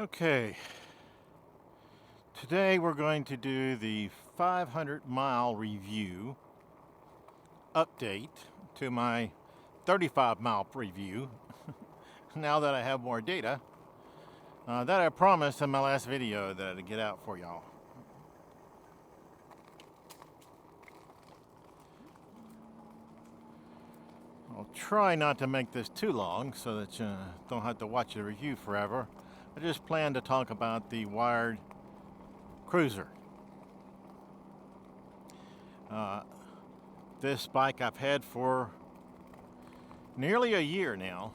Okay, today we're going to do the 500-mile review update to my 35-mile review now that I have more data that I promised in my last video that I'd get out for y'all. I'll try not to make this too long so that you don't have to watch the review forever. I just plan to talk about the wired cruiser. This bike I've had for nearly a year now,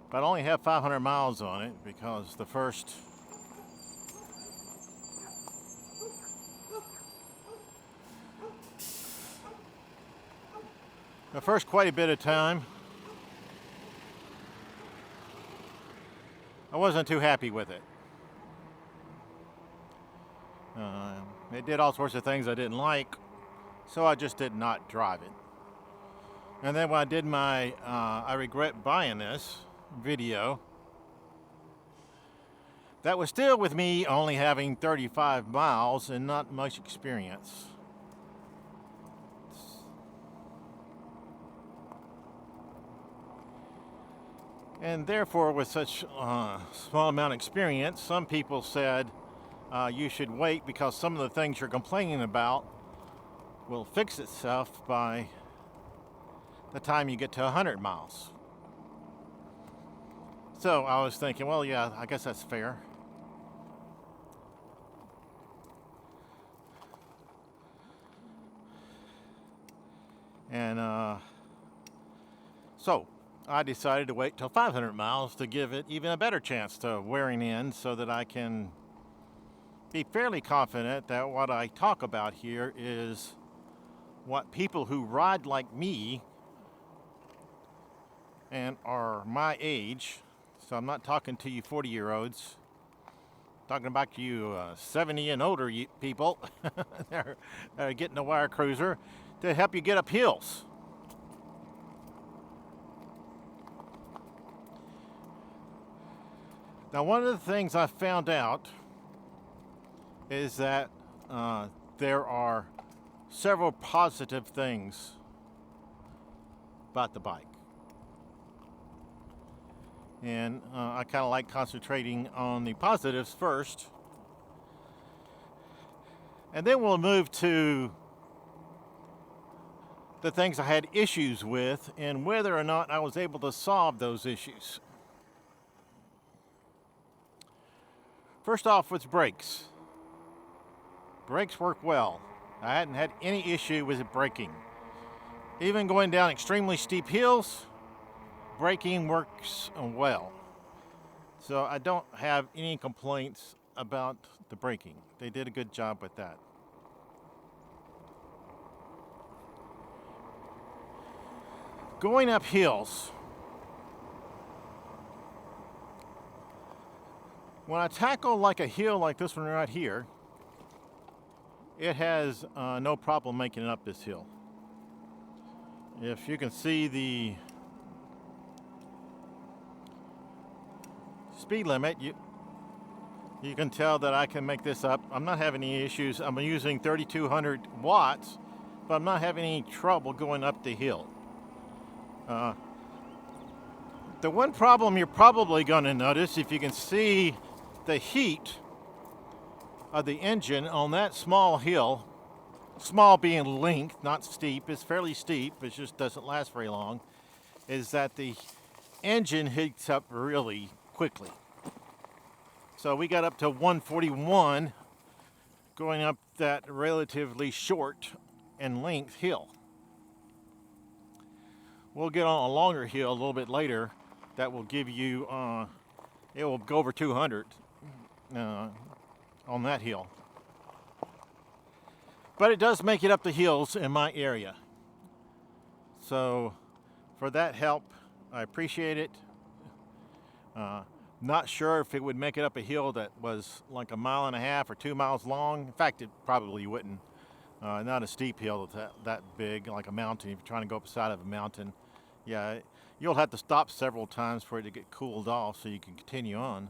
but I only have 500 miles on it because the first quite a bit of time I wasn't too happy with it. It did all sorts of things I didn't like, so I just did not drive it. And then when I did my I regret buying this video, that was still with me only having 35 miles and not much experience. And therefore, with such small amount of experience, some people said you should wait because some of the things you're complaining about will fix itself by the time you get to 100 miles. So I was thinking, well, yeah, I guess that's fair. And so I decided to wait till 500 miles to give it even a better chance to wearing in so that I can be fairly confident that what I talk about here is what people who ride like me and are my age, so I'm not talking to you 40-year-olds, talking about to you 70 and older people that are getting a wire cruiser to help you get up hills. Now, one of the things I found out is that there are several positive things about the bike. And I kind of like concentrating on the positives first. And then we'll move to the things I had issues with and whether or not I was able to solve those issues. First off, with brakes. Brakes work well. I hadn't had any issue with it braking. Even going down extremely steep hills, braking works well. So I don't have any complaints about the braking. They did a good job with that. Going up hills. When I tackle like a hill like this one right here, it has no problem making it up this hill. If you can see the speed limit, you can tell that I can make this up. I'm not having any issues. I'm using 3,200 watts, but I'm not having any trouble going up the hill. The one problem you're probably going to notice, if you can see the heat of the engine on that small hill, small being length, not steep, it's fairly steep, it just doesn't last very long, is that the engine heats up really quickly. So we got up to 141 going up that relatively short and length hill. We'll get on a longer hill a little bit later that will give you, it will go over 200 on that hill. But it does make it up the hills in my area. So for that help, I appreciate it. Not sure if it would make it up a hill that was like 1.5 miles or 2 miles long. In fact, it probably wouldn't. Not a steep hill that big, like a mountain. If you're trying to go up the side of a mountain, Yeah, you'll have to stop several times for it to get cooled off so you can continue on.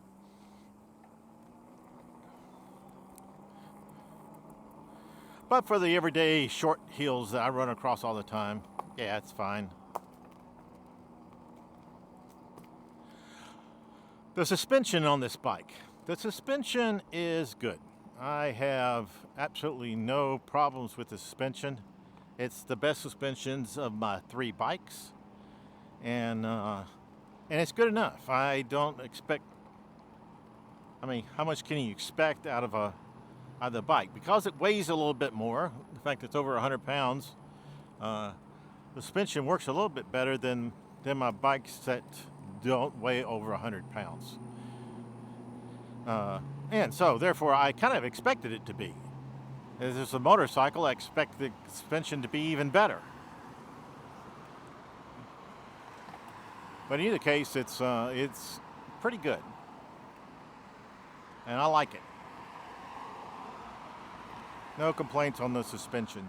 But for the everyday short hills that I run across all the time, yeah, it's fine. The suspension on this bike. The suspension is good. I have absolutely no problems with the suspension. It's the best suspensions of my 3 bikes, and it's good enough. I don't expect. I mean, how much can you expect out of the bike? Because it weighs a little bit more. In fact, it's over 100 pounds. The suspension works a little bit better than my bikes that don't weigh over 100 pounds. And so, therefore, I kind of expected it to be. As it's a motorcycle, I expect the suspension to be even better. But in either case, it's pretty good, and I like it. No complaints on the suspension.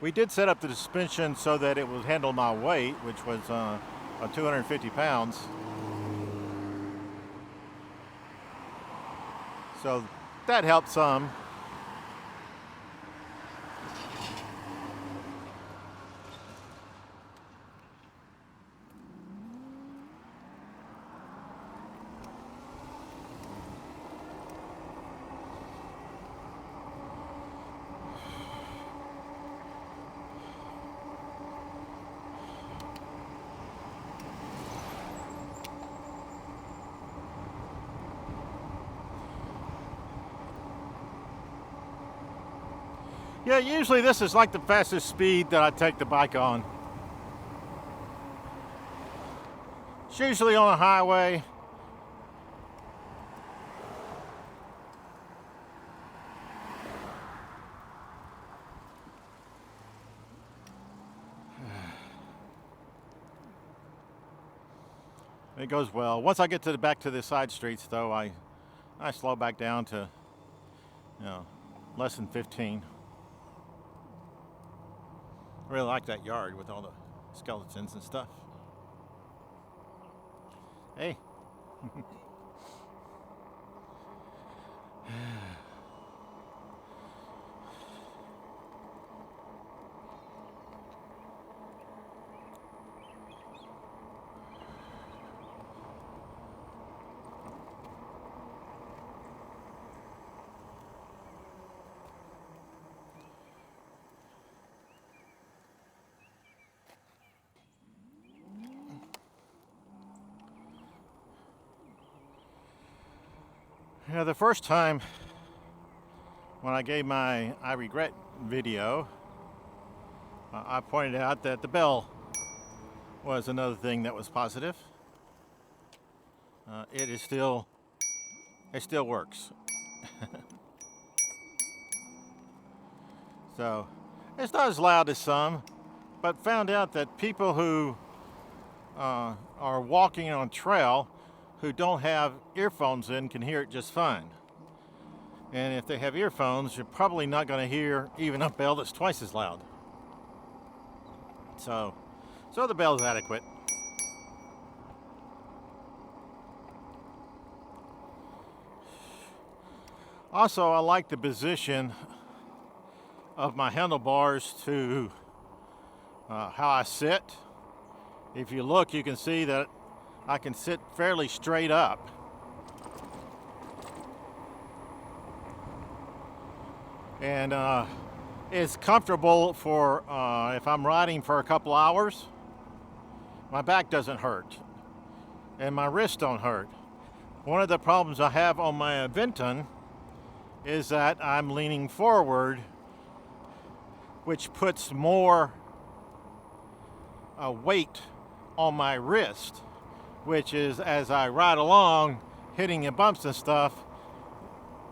We did set up the suspension so that it would handle my weight, which was 250 pounds. So that helped some. Yeah, usually this is like the fastest speed that I take the bike on. It's usually on a highway. It goes well. Once I get back to the side streets, though, I slow back down to, less than 15. I really like that yard with all the skeletons and stuff. Hey. Yeah, the first time when I gave my I regret video, I pointed out that the bell was another thing that was positive. It still works. So it's not as loud as some, but found out that people who are walking on trail who don't have earphones in can hear it just fine. And if they have earphones, you're probably not going to hear even a bell that's twice as loud. So the bell's adequate. Also, I like the position of my handlebars to how I sit. If you look, you can see that I can sit fairly straight up. And it's comfortable for if I'm riding for a couple hours. My back doesn't hurt and my wrists don't hurt. One of the problems I have on my Aventon is that I'm leaning forward, which puts more weight on my wrist, which is, as I ride along, hitting the bumps and stuff,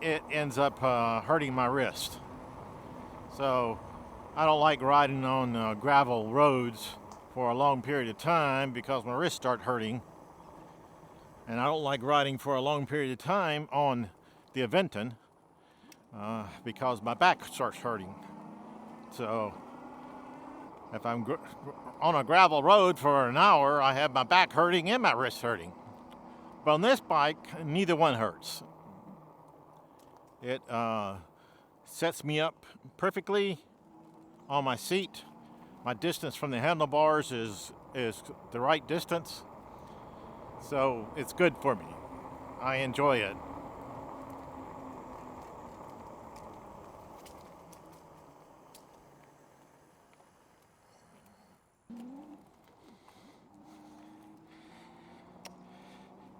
it ends up hurting my wrist. So I don't like riding on gravel roads for a long period of time because my wrists start hurting. And I don't like riding for a long period of time on the Aventon because my back starts hurting. So If I'm on a gravel road for an hour, I have my back hurting and my wrist hurting. But on this bike, neither one hurts. It sets me up perfectly on my seat. My distance from the handlebars is the right distance. So it's good for me. I enjoy it.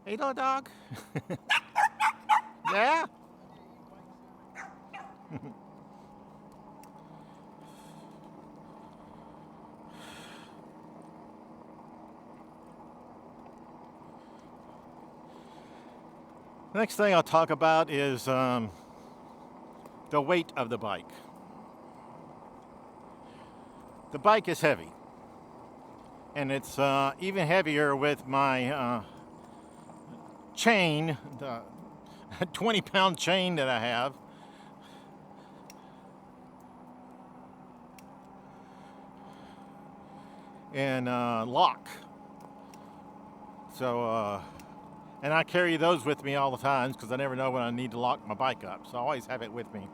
Hey, little dog. Yeah? Next thing I'll talk about is the weight of the bike. The bike is heavy, and it's even heavier with my chain, the 20-pound chain that I have. And lock. So, and I carry those with me all the time because I never know when I need to lock my bike up. So I always have it with me.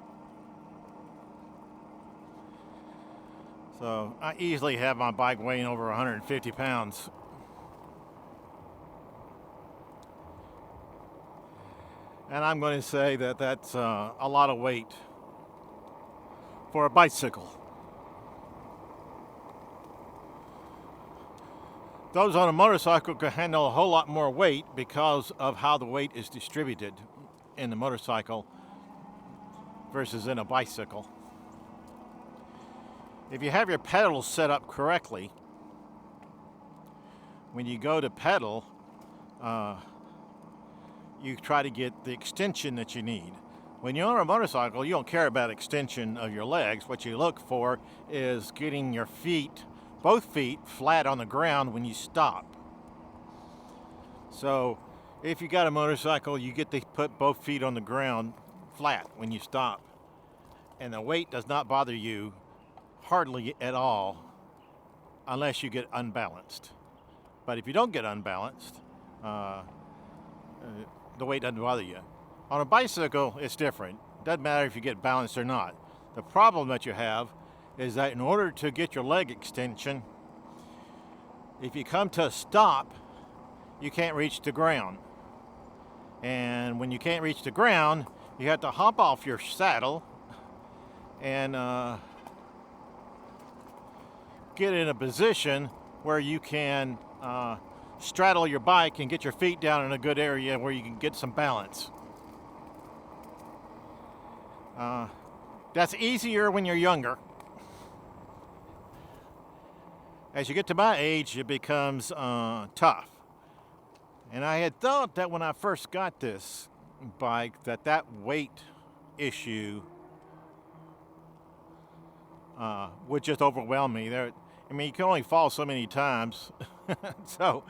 So I easily have my bike weighing over 150 pounds. And I'm going to say that that's a lot of weight for a bicycle. Those on a motorcycle can handle a whole lot more weight because of how the weight is distributed in the motorcycle versus in a bicycle. If you have your pedals set up correctly, when you go to pedal, you try to get the extension that you need. When you're on a motorcycle, you don't care about extension of your legs. What you look for is getting your feet, both feet, flat on the ground when you stop. So if you got a motorcycle, you get to put both feet on the ground flat when you stop. And the weight does not bother you hardly at all unless you get unbalanced. But if you don't get unbalanced, the weight doesn't bother you. On a bicycle, it's different. Doesn't matter if you get balanced or not. The problem that you have is that in order to get your leg extension, if you come to a stop, you can't reach the ground. And when you can't reach the ground, you have to hop off your saddle and get in a position where you can straddle your bike and get your feet down in a good area where you can get some balance. That's easier when you're younger. As you get to my age, it becomes tough. And I had thought that when I first got this bike, that weight issue would just overwhelm me. I mean, you can only fall so many times, so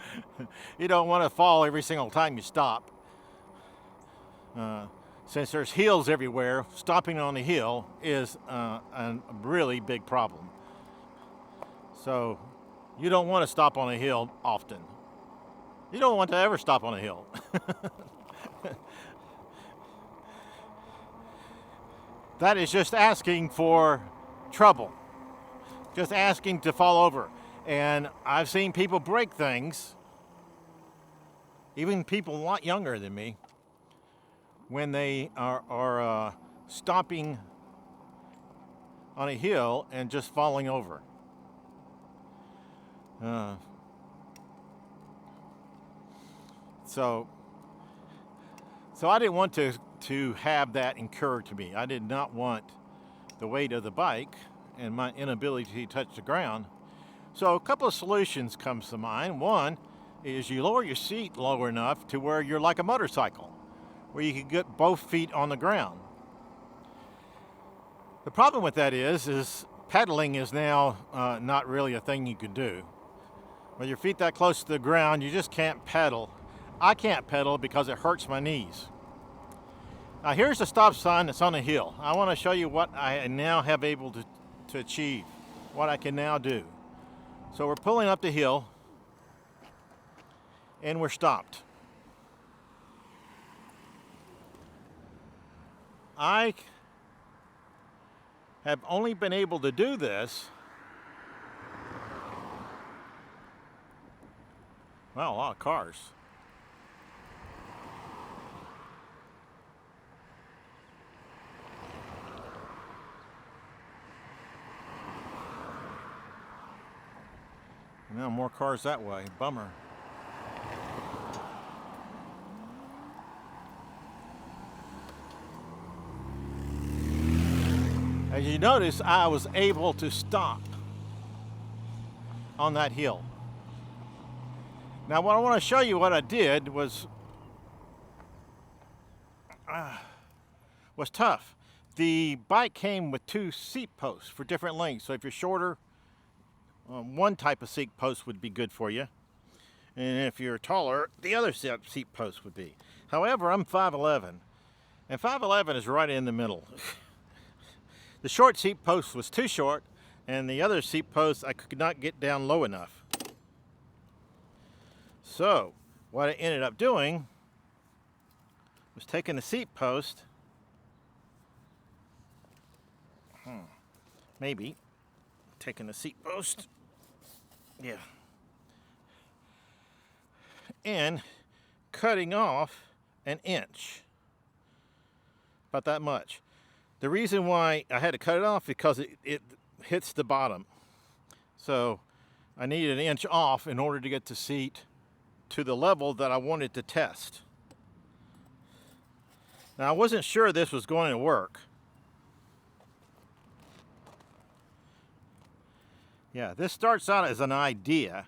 you don't want to fall every single time you stop. Since there's hills everywhere, stopping on a hill is a really big problem. So you don't want to stop on a hill often. You don't want to ever stop on a hill. That is just asking for trouble. Just asking to fall over. And I've seen people break things, even people a lot younger than me, when they are stopping on a hill and just falling over. So I didn't want to have that incurred to me. I did not want the weight of the bike and my inability to touch the ground. So a couple of solutions comes to mind. One is you lower your seat low enough to where you're like a motorcycle, where you can get both feet on the ground. The problem with that is pedaling is now not really a thing you can do. With your feet that close to the ground, you just can't pedal. I can't pedal because it hurts my knees. Now here's the stop sign that's on a hill. I want to show you what I now have able to achieve, what I can now do. So we're pulling up the hill and we're stopped. I have only been able to do this, wow, a lot of cars. Now more cars that way, bummer. As you notice, I was able to stop on that hill. Now what I want to show you what I did was tough. The bike came with 2 seat posts for different lengths. So if you're shorter, one type of seat post would be good for you. And if you're taller, the other seat post would be. However, I'm 5'11", and 5'11" is right in the middle. The short seat post was too short, and the other seat post I could not get down low enough. So what I ended up doing was taking the seat post, maybe taking the seat post, yeah, and cutting off an inch, about that much. The reason why I had to cut it off because it hits the bottom. So I needed an inch off in order to get the seat to the level that I wanted to test. Now I wasn't sure this was going to work. Yeah, this starts out as an idea,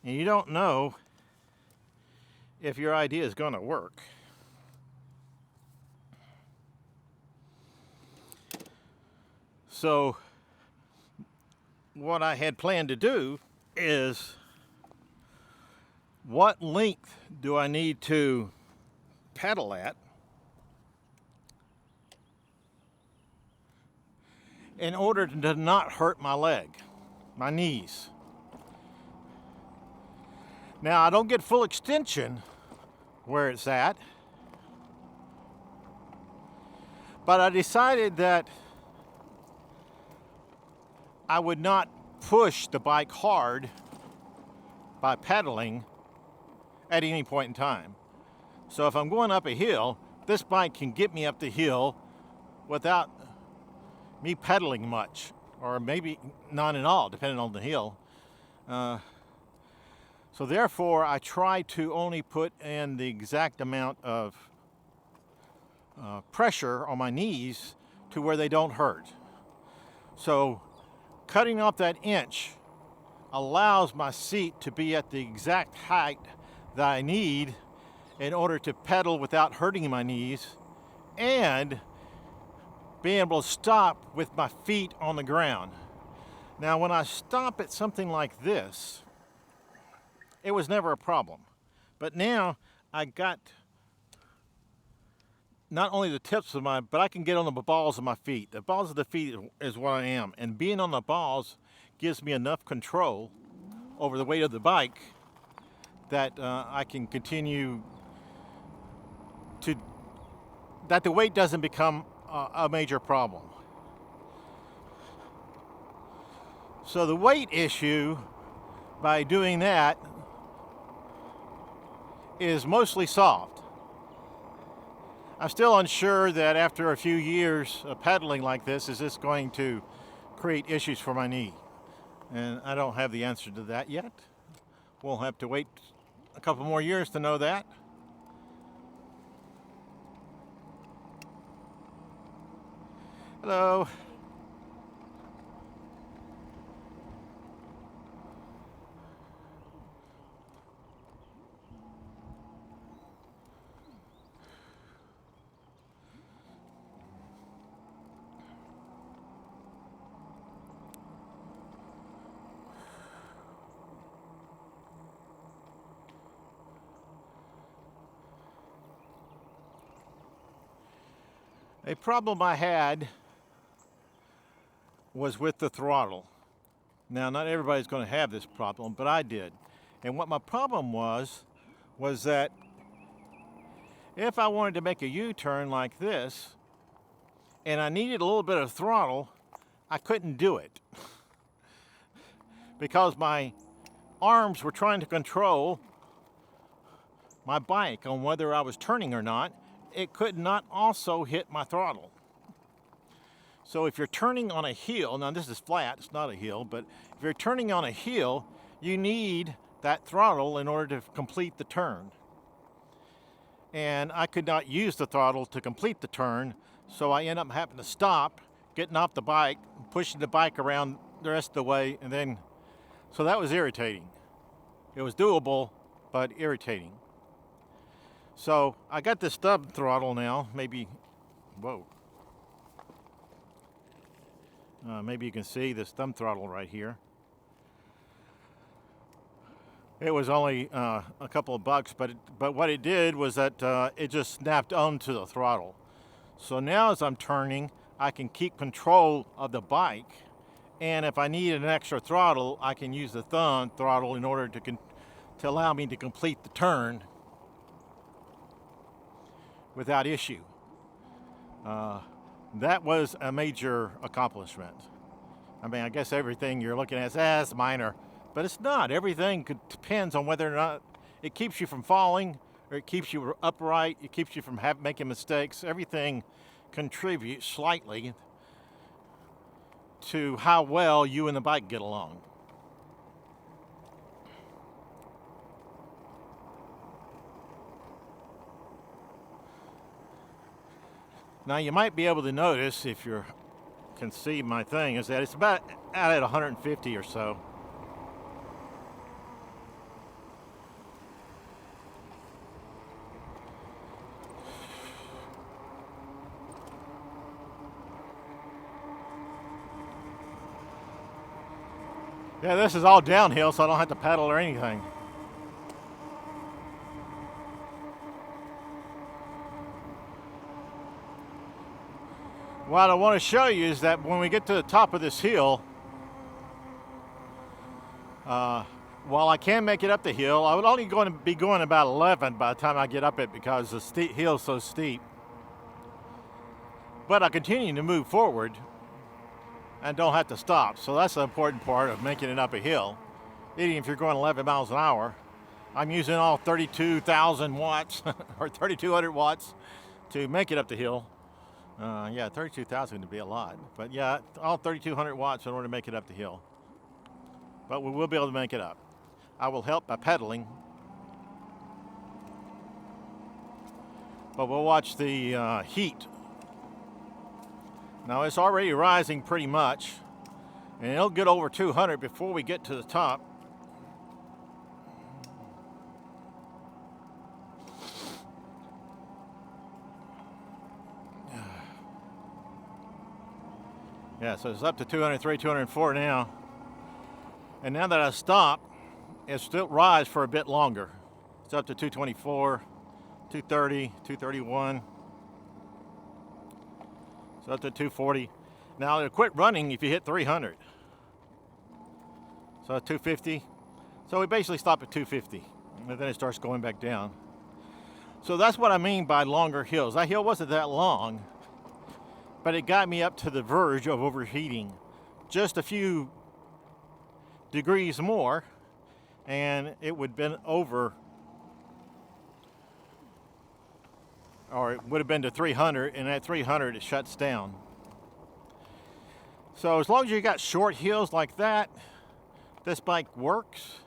and you don't know if your idea is going to work. So what I had planned to do is, what length do I need to pedal at in order to not hurt my leg, my knees? Now I don't get full extension where it's at, but I decided that I would not push the bike hard by pedaling at any point in time. So if I'm going up a hill, this bike can get me up the hill without me pedaling much, or maybe none at all, depending on the hill. So therefore, I try to only put in the exact amount of pressure on my knees to where they don't hurt. So cutting off that inch allows my seat to be at the exact height that I need in order to pedal without hurting my knees, and being able to stop with my feet on the ground. Now when I stop at something like this, it was never a problem. But now I got not only the tips of my, but I can get on the balls of my feet. The balls of the feet is what I am. And being on the balls gives me enough control over the weight of the bike that I can continue to, that the weight doesn't become a major problem. So the weight issue, by doing that, is mostly solved. I'm still unsure that after a few years of pedaling like this, is this going to create issues for my knee? And I don't have the answer to that yet. We'll have to wait a couple more years to know that. Hello. A problem I had was with the throttle. Now, not everybody's going to have this problem, but I did. And what my problem was that if I wanted to make a U-turn like this, and I needed a little bit of throttle, I couldn't do it. Because my arms were trying to control my bike on whether I was turning or not. It could not also hit my throttle. So if you're turning on a hill, now this is flat, it's not a hill, but if you're turning on a hill, you need that throttle in order to complete the turn. And I could not use the throttle to complete the turn, so I ended up having to stop, getting off the bike, pushing the bike around the rest of the way, and then, so that was irritating. It was doable, but irritating. So I got this stub throttle now, maybe, whoa. Maybe you can see this thumb throttle right here. It was only a couple of bucks, but what it did was that it just snapped onto the throttle. So now as I'm turning, I can keep control of the bike, and if I need an extra throttle, I can use the thumb throttle in order to allow me to complete the turn without issue. That was a major accomplishment. I mean, I guess everything you're looking at is it's minor, but it's not. Everything depends on whether or not it keeps you from falling, or it keeps you upright, it keeps you from making mistakes. Everything contributes slightly to how well you and the bike get along. Now you might be able to notice, if you can see my thing, is that it's about out at 150 or so. Yeah, this is all downhill, so I don't have to pedal or anything. What I want to show you is that when we get to the top of this hill, while I can make it up the hill, I would only be going about 11 by the time I get up it because the hill is so steep. But I continue to move forward and don't have to stop. So that's the important part of making it up a hill. Even if you're going 11 miles an hour, I'm using all 32,000 watts or 3,200 watts to make it up the hill. Yeah, 32,000 would be a lot. But yeah, all 3,200 watts in order to make it up the hill. But we will be able to make it up. I will help by pedaling. But we'll watch the heat. Now it's already rising pretty much. And it'll get over 200 before we get to the top. Yeah, so it's up to 203, 204 now. And now that I stop, it still rise for a bit longer. It's up to 224, 230, 231. It's up to 240. Now it'll quit running if you hit 300. So 250. So we basically stop at 250, and then it starts going back down. So that's what I mean by longer hills. That hill wasn't that long, but it got me up to the verge of overheating. Just a few degrees more, and it would have been over, or it would have been to 300, and at 300 it shuts down. So as long as you got short hills like that, this bike works.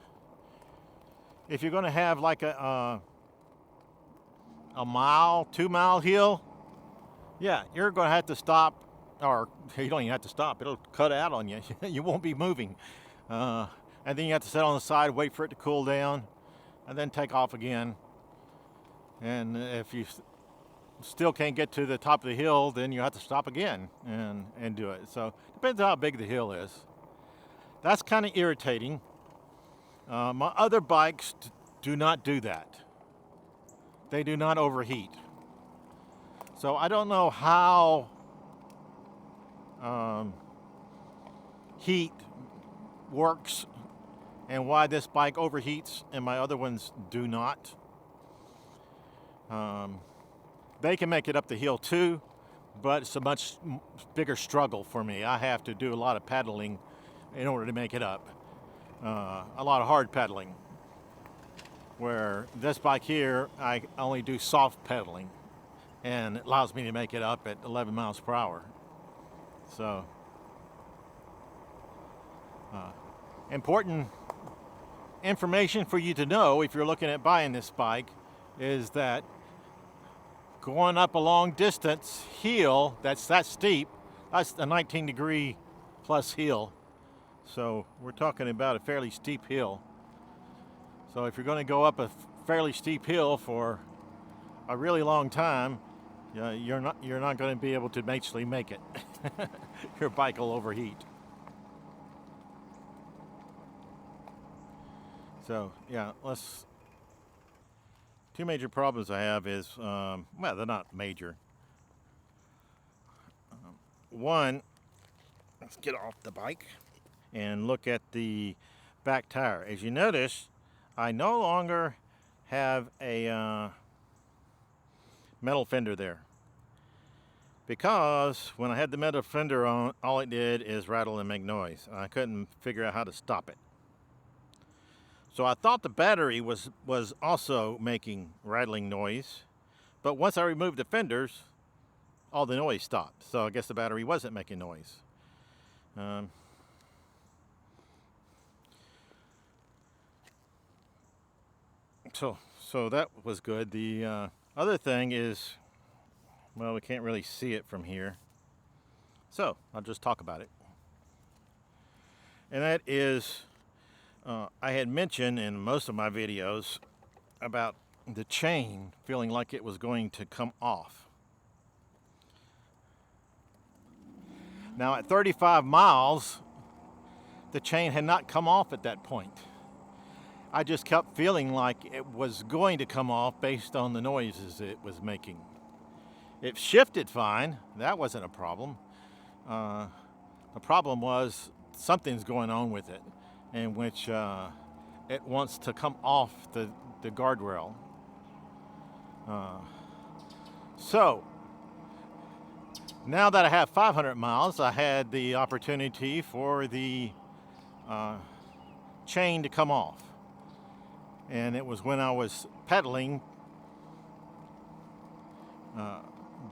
If you're going to have like a mile, 2 mile hill, yeah, you're going to have to stop, or you don't even have to stop. It'll cut out on you. You won't be moving. And then you have to sit on the side, wait for it to cool down, and then take off again. And if you still can't get to the top of the hill, then you have to stop again and do it. So it depends on how big the hill is. That's kind of irritating. My other bikes do not do that. They do not overheat. So I don't know how heat works and why this bike overheats and my other ones do not. They can make it up the hill too, but it's a much bigger struggle for me. I have to do a lot of pedaling in order to make it up. A lot of hard pedaling. Where this bike here, I only do soft pedaling, and it allows me to make it up at 11 miles per hour. So, important information for you to know if you're looking at buying this bike is that going up a long distance hill that's that steep, that's a 19-degree plus hill. So we're talking about a fairly steep hill. So if you're going to go up a fairly steep hill for a really long time, you're not going to be able to actually make it. Your bike will overheat. So yeah, two major problems I have is, well, they're not major. One, let's get off the bike and look at the back tire. As you notice, I no longer have a metal fender there, because when I had the metal fender on, all it did is rattle and make noise. I couldn't figure out how to stop it. So I thought the battery was also making rattling noise, but once I removed the fenders, all the noise stopped. So I guess the battery wasn't making noise. So that was good. The other thing is, well, we can't really see it from here, so I'll just talk about it. And that is, I had mentioned in most of my videos about the chain feeling like it was going to come off. Now at 35 miles, the chain had not come off at that point. I just kept feeling like it was going to come off based on the noises it was making. It shifted fine, that wasn't a problem. The problem was something's going on with it, in which it wants to come off the guardrail. So now that I have 500 miles, I had the opportunity for the chain to come off. And it was when I was pedaling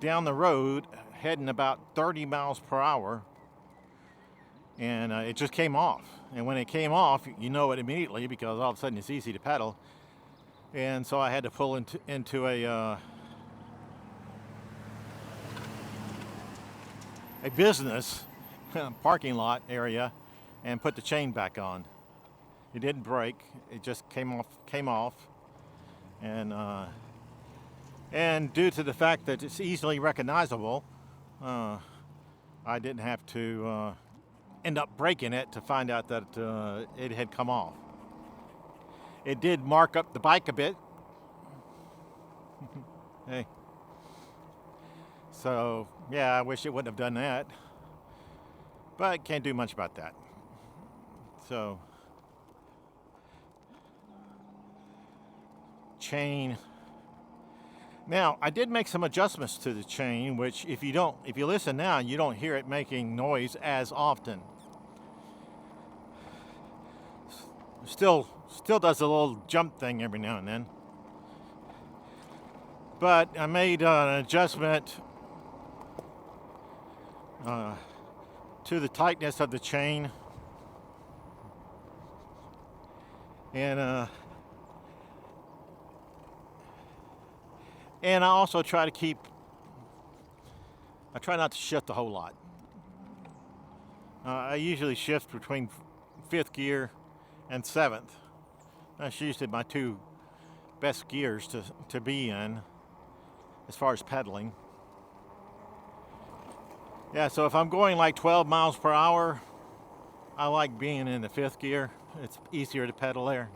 down the road, heading about 30 miles per hour, and it just came off. And when it came off, you know it immediately, because all of a sudden it's easy to pedal. And so I had to pull into a business parking lot area and put the chain back on. It didn't break. It just came off, and due to the fact that it's easily recognizable, I didn't have to end up breaking it to find out that it had come off. It did mark up the bike a bit. Hey. So yeah, I wish it wouldn't have done that, but can't do much about that. So chain. Now, I did make some adjustments to the chain, which if you listen now, you don't hear it making noise as often. Still does a little jump thing every now and then. But I made an adjustment to the tightness of the chain. And I also try not to shift a whole lot. I usually shift between 5th gear and 7th. That's usually my two best gears to be in as far as pedaling. Yeah, so if I'm going like 12 miles per hour, I like being in the 5th gear. It's easier to pedal there.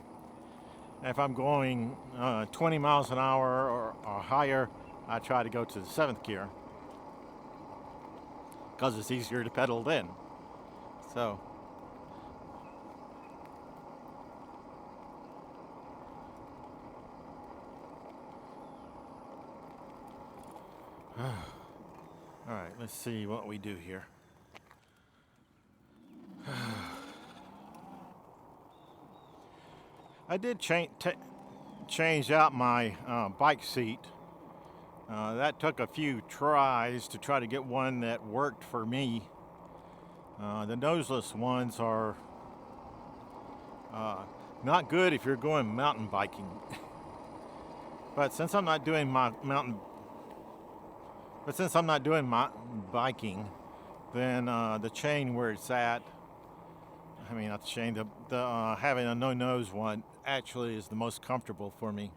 If I'm going 20 miles an hour or higher, I try to go to the 7th gear, because it's easier to pedal then. So All right, let's see what we do here. I did change out my bike seat. That took a few tries to try to get one that worked for me. The noseless ones are not good if you're going mountain biking. But since I'm not doing mountain biking, then the chain where it's at, I mean not the chain, the having a no-nose one actually is the most comfortable for me.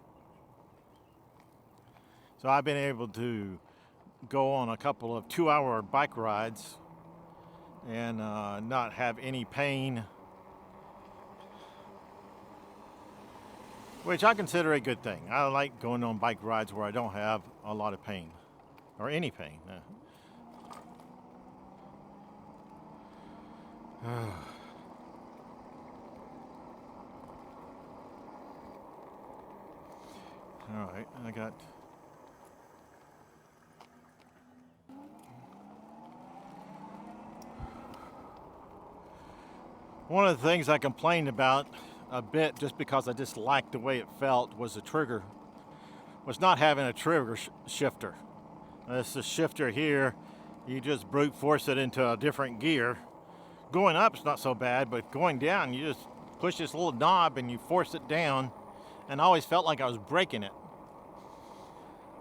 So I've been able to go on a couple of 2-hour bike rides and not have any pain, which I consider a good thing. I like going on bike rides where I don't have a lot of pain or any pain. All right, I got one of the things I complained about a bit just because I just liked the way it felt was not having a trigger shifter. This is shifter here, you just brute force it into a different gear. Going up is not so bad, but going down you just push this little knob and you force it down, and I always felt like I was breaking it.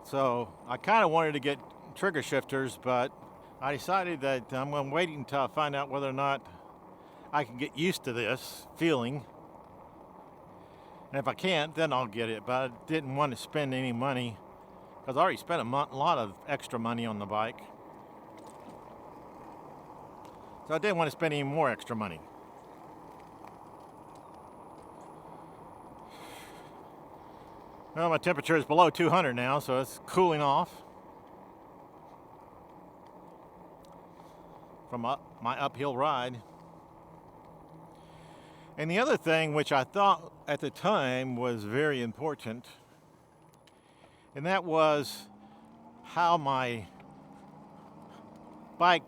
So I kind of wanted to get trigger shifters, but I decided that I'm going to wait until I find out whether or not I can get used to this feeling. And if I can't, then I'll get it. But I didn't want to spend any money because I already spent a lot of extra money on the bike. So I didn't want to spend any more extra money. Well, my temperature is below 200 now, so it's cooling off from my uphill ride. And the other thing, which I thought at the time was very important, and that was how my bike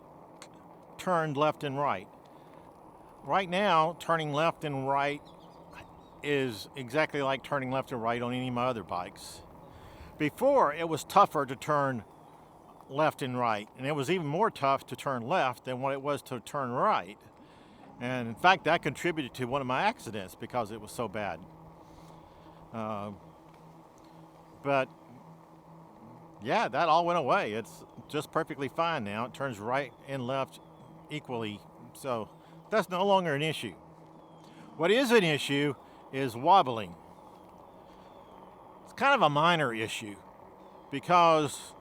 turned left and right. Right now, turning left and right is exactly like turning left and right on any of my other bikes. Before, it was tougher to turn left and right, and it was even more tough to turn left than what it was to turn right. And in fact, that contributed to one of my accidents because it was so bad. But yeah, that all went away. It's just perfectly fine now. It turns right and left equally, so that's no longer an issue. What is an issue is wobbling. It's kind of a minor issue because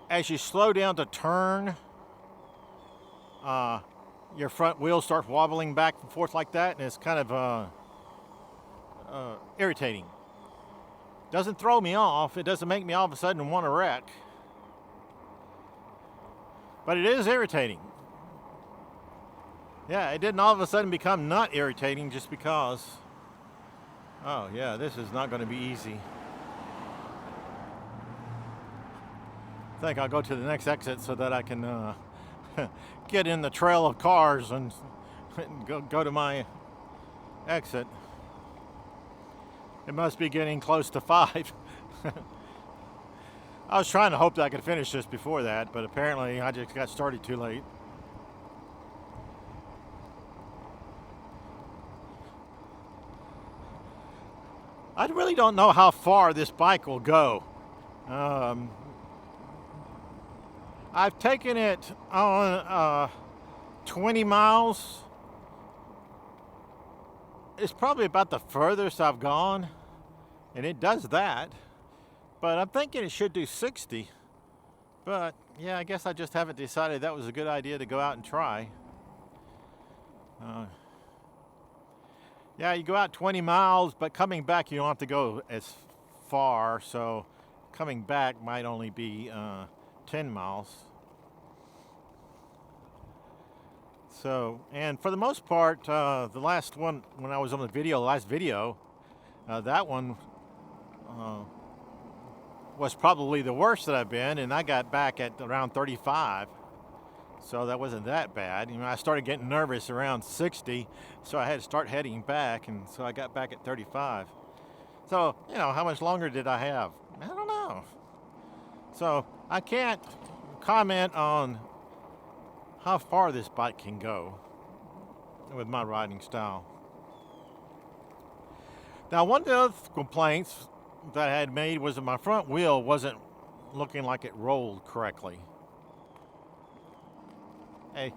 as you slow down to turn, your front wheel starts wobbling back and forth like that, and it's kind of irritating. Doesn't throw me off. It doesn't make me all of a sudden want to wreck, but it is irritating. Yeah, it didn't all of a sudden become not irritating just because. Oh yeah, this is not going to be easy. I think I'll go to the next exit so that I can get in the trail of cars and go to my exit. It must be getting close to 5. I was trying to hope that I could finish this before that, but apparently I just got started too late. I really don't know how far this bike will go. I've taken it on 20 miles. It's probably about the furthest I've gone, and it does that. But I'm thinking it should do 60. But yeah, I guess I just haven't decided that was a good idea to go out and try. Yeah, you go out 20 miles, but coming back you don't have to go as far, so coming back might only be 10 miles. So, and for the most part, the last one, when I was on the last video, that one was probably the worst that I've been, and I got back at around 35. So that wasn't that bad. You know, I started getting nervous around 60, so I had to start heading back, and so I got back at 35. So, you know, how much longer did I have? I don't know. So I can't comment on how far this bike can go with my riding style. Now, one of the other complaints that I had made was that my front wheel wasn't looking like it rolled correctly. Hey.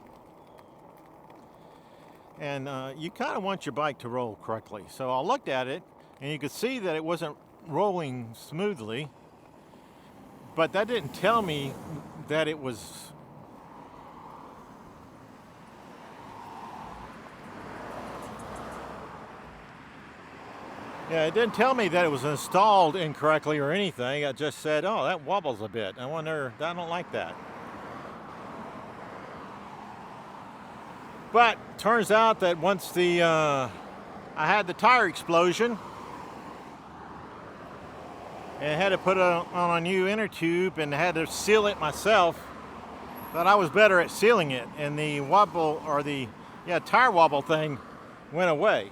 And you kind of want your bike to roll correctly. So I looked at it, and you could see that it wasn't rolling smoothly, but that didn't tell me that it was it didn't tell me that it was installed incorrectly or anything. It just said, oh, that wobbles a bit. I wonder, I don't like that. But turns out that once I had the tire explosion and had to put on a new inner tube and had to seal it myself, that I was better at sealing it, and the wobble, or the tire wobble thing went away.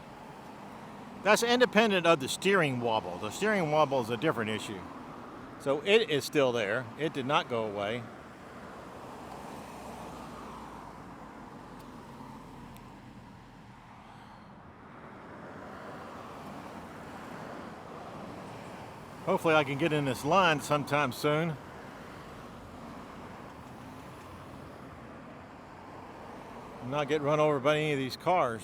That's independent of the steering wobble. The steering wobble is a different issue. So it is still there. It did not go away. Hopefully I can get in this line sometime soon. And not get run over by any of these cars.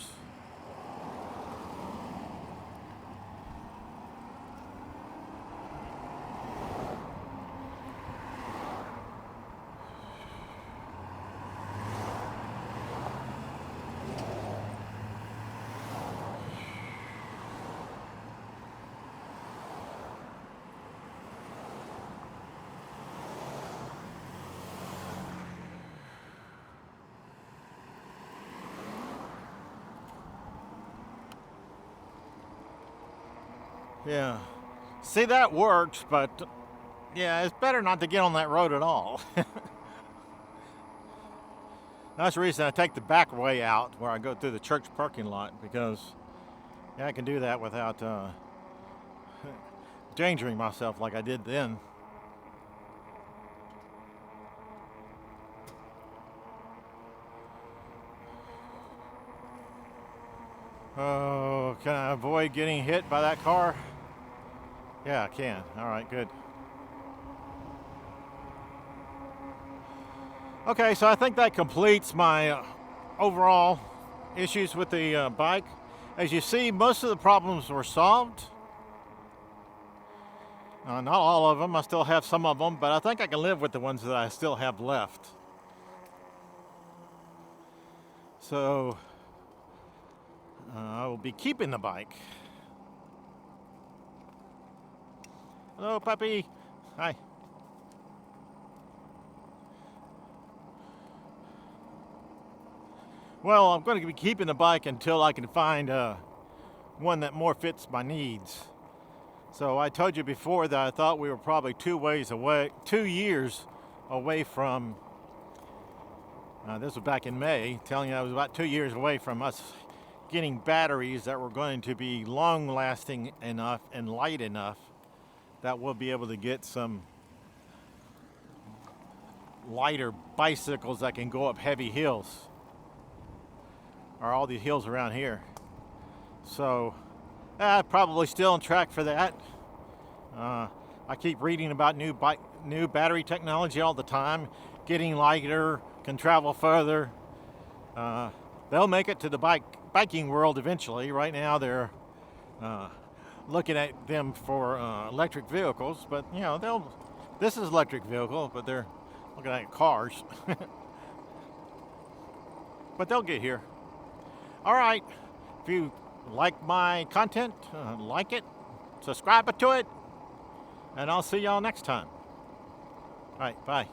Yeah, see, that works, but yeah, it's better not to get on that road at all. That's the reason I take the back way out where I go through the church parking lot, because I can do that without endangering myself like I did then. Oh, can I avoid getting hit by that car? Yeah, I can. All right, good. Okay, so I think that completes my overall issues with the bike. As you see, most of the problems were solved. Not all of them. I still have some of them, but I think I can live with the ones that I still have left. So I will be keeping the bike. Hello, puppy. Hi. Well, I'm going to be keeping the bike until I can find one that more fits my needs. So I told you before that I thought we were probably 2 years away from, this was back in May, telling you I was about 2 years away from us getting batteries that were going to be long lasting enough and light enough that we'll be able to get some lighter bicycles that can go up heavy hills, or all these hills around here. So probably still on track for that. I keep reading about new battery technology all the time, getting lighter, can travel further. They'll make it to the biking world eventually. Right now they're looking at them for electric vehicles, but you know, this is electric vehicle, but they're looking at cars. But they'll get here. All right, if you like my content, like it, subscribe to it, and I'll see y'all next time. All right, bye.